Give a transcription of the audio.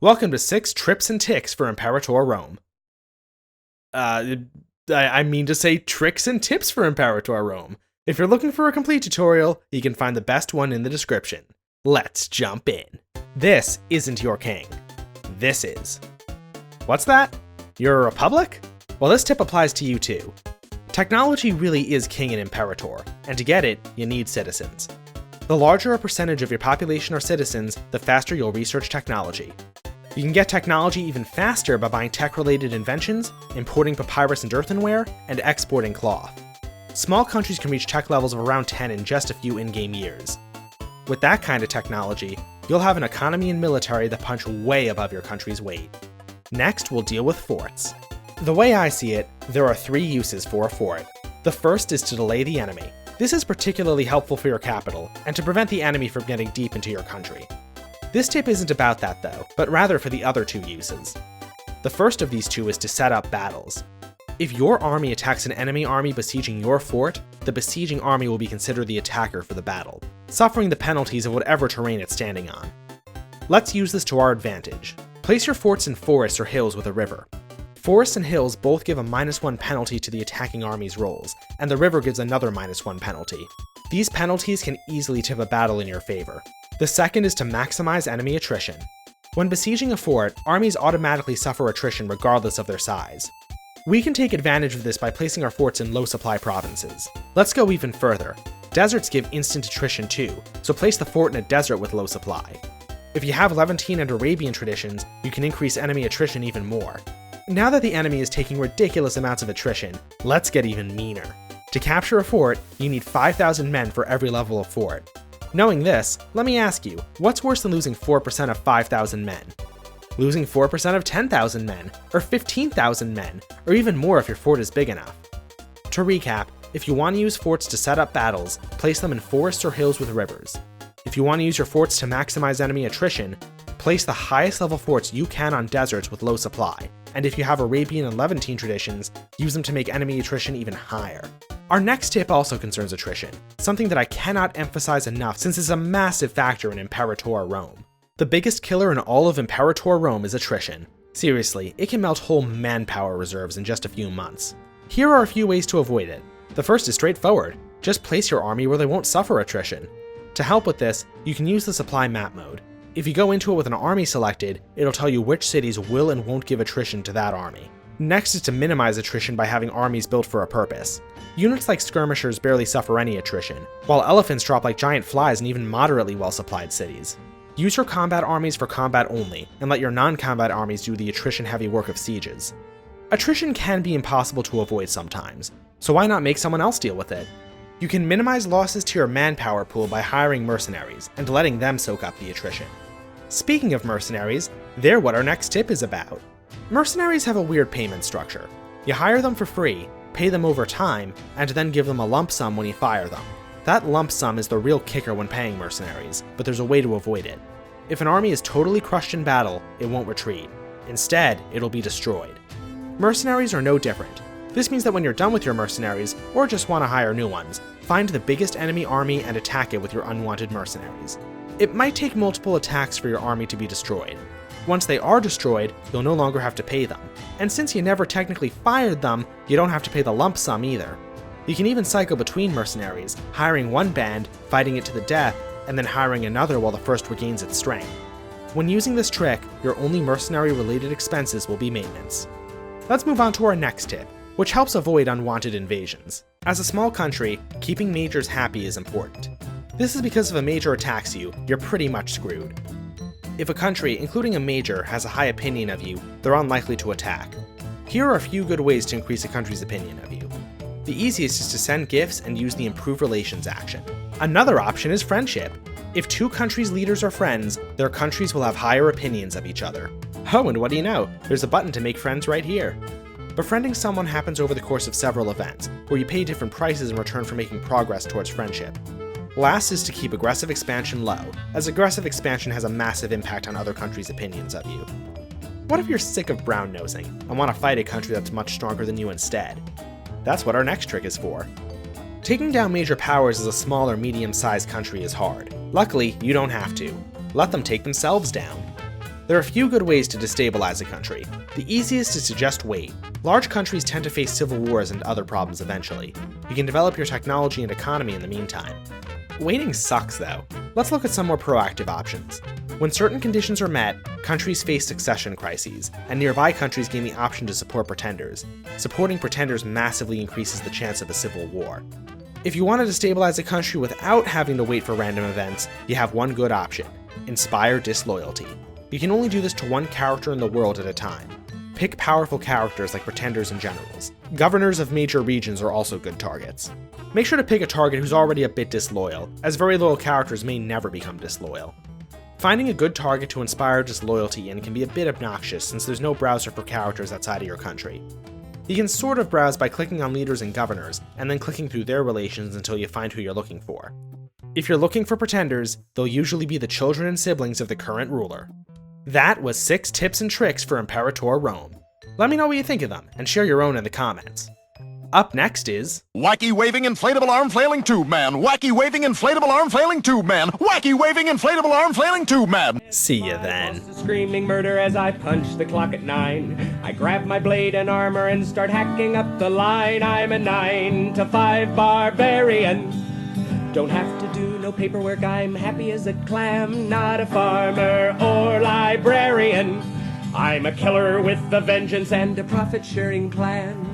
Welcome to 6 Trips and Ticks for Imperator Rome. I mean to say tricks and tips for Imperator Rome. If you're looking for a complete tutorial, you can find the best one in the description. Let's jump in. This isn't your king. This is. What's that? You're a republic? Well, this tip applies to you too. Technology really is king in Imperator, and to get it, you need citizens. The larger a percentage of your population are citizens, the faster you'll research technology. You can get technology even faster by buying tech-related inventions, importing papyrus and earthenware, and exporting cloth. Small countries can reach tech levels of around 10 in just a few in-game years. With that kind of technology, you'll have an economy and military that punch way above your country's weight. Next, we'll deal with forts. The way I see it, there are 3 uses for a fort. The first is to delay the enemy. This is particularly helpful for your capital, and to prevent the enemy from getting deep into your country. This tip isn't about that though, but rather for the other 2 uses. The first of these 2 is to set up battles. If your army attacks an enemy army besieging your fort, the besieging army will be considered the attacker for the battle, suffering the penalties of whatever terrain it's standing on. Let's use this to our advantage. Place your forts in forests or hills with a river. Forests and hills both give a -1 penalty to the attacking army's rolls, and the river gives another -1 penalty. These penalties can easily tip a battle in your favor. The second is to maximize enemy attrition. When besieging a fort, armies automatically suffer attrition regardless of their size. We can take advantage of this by placing our forts in low supply provinces. Let's go even further. Deserts give instant attrition too, so place the fort in a desert with low supply. If you have Levantine and Arabian traditions, you can increase enemy attrition even more. Now that the enemy is taking ridiculous amounts of attrition, let's get even meaner. To capture a fort, you need 5,000 men for every level of fort. Knowing this, let me ask you, what's worse than losing 4% of 5,000 men? Losing 4% of 10,000 men, or 15,000 men, or even more if your fort is big enough. To recap, if you want to use forts to set up battles, place them in forests or hills with rivers. If you want to use your forts to maximize enemy attrition, place the highest level forts you can on deserts with low supply. And if you have Arabian and Levantine traditions, use them to make enemy attrition even higher. Our next tip also concerns attrition, something that I cannot emphasize enough since it's a massive factor in Imperator Rome. The biggest killer in all of Imperator Rome is attrition. Seriously, it can melt whole manpower reserves in just a few months. Here are a few ways to avoid it. The first is straightforward. Just place your army where they won't suffer attrition. To help with this, you can use the supply map mode. If you go into it with an army selected, it'll tell you which cities will and won't give attrition to that army. Next is to minimize attrition by having armies built for a purpose. Units like skirmishers barely suffer any attrition, while elephants drop like giant flies in even moderately well-supplied cities. Use your combat armies for combat only, and let your non-combat armies do the attrition-heavy work of sieges. Attrition can be impossible to avoid sometimes, so why not make someone else deal with it? You can minimize losses to your manpower pool by hiring mercenaries, and letting them soak up the attrition. Speaking of mercenaries, they're what our next tip is about. Mercenaries have a weird payment structure. You hire them for free, pay them over time, and then give them a lump sum when you fire them. That lump sum is the real kicker when paying mercenaries, but there's a way to avoid it. If an army is totally crushed in battle, it won't retreat. Instead, it'll be destroyed. Mercenaries are no different. This means that when you're done with your mercenaries, or just want to hire new ones, find the biggest enemy army and attack it with your unwanted mercenaries. It might take multiple attacks for your army to be destroyed. Once they are destroyed, you'll no longer have to pay them. And since you never technically fired them, you don't have to pay the lump sum either. You can even cycle between mercenaries, hiring one band, fighting it to the death, and then hiring another while the first regains its strength. When using this trick, your only mercenary-related expenses will be maintenance. Let's move on to our next tip, which helps avoid unwanted invasions. As a small country, keeping majors happy is important. This is because if a major attacks you, you're pretty much screwed. If a country, including a major, has a high opinion of you, they're unlikely to attack. Here are a few good ways to increase a country's opinion of you. The easiest is to send gifts and use the Improve Relations action. Another option is friendship. If 2 countries' leaders are friends, their countries will have higher opinions of each other. Oh, and what do you know? There's a button to make friends right here. Befriending someone happens over the course of several events, where you pay different prices in return for making progress towards friendship. Last is to keep aggressive expansion low, as aggressive expansion has a massive impact on other countries' opinions of you. What if you're sick of brown-nosing, and want to fight a country that's much stronger than you instead? That's what our next trick is for. Taking down major powers as a small or medium-sized country is hard. Luckily, you don't have to. Let them take themselves down. There are a few good ways to destabilize a country. The easiest is to just wait. Large countries tend to face civil wars and other problems eventually. You can develop your technology and economy in the meantime. Waiting sucks though. Let's look at some more proactive options. When certain conditions are met, countries face succession crises, and nearby countries gain the option to support pretenders. Supporting pretenders massively increases the chance of a civil war. If you want to destabilize a country without having to wait for random events, you have one good option: inspire disloyalty. You can only do this to one character in the world at a time. Pick powerful characters like pretenders and generals. Governors of major regions are also good targets. Make sure to pick a target who's already a bit disloyal, as very loyal characters may never become disloyal. Finding a good target to inspire disloyalty in can be a bit obnoxious since there's no browser for characters outside of your country. You can sort of browse by clicking on leaders and governors, and then clicking through their relations until you find who you're looking for. If you're looking for pretenders, they'll usually be the children and siblings of the current ruler. That was 6 tips and tricks for Imperator Rome. Let me know what you think of them, and share your own in the comments. Up next is... Wacky waving inflatable arm flailing tube man! Wacky waving inflatable arm flailing tube man! Wacky waving inflatable arm flailing tube man! See ya then. Screaming murder as I punch the clock at 9. I grab my blade and armor and start hacking up the line. I'm a 9 to 5 barbarian. Don't have to do no paperwork, I'm happy as a clam. Not a farmer or librarian. I'm a killer with a vengeance and a profit-sharing plan.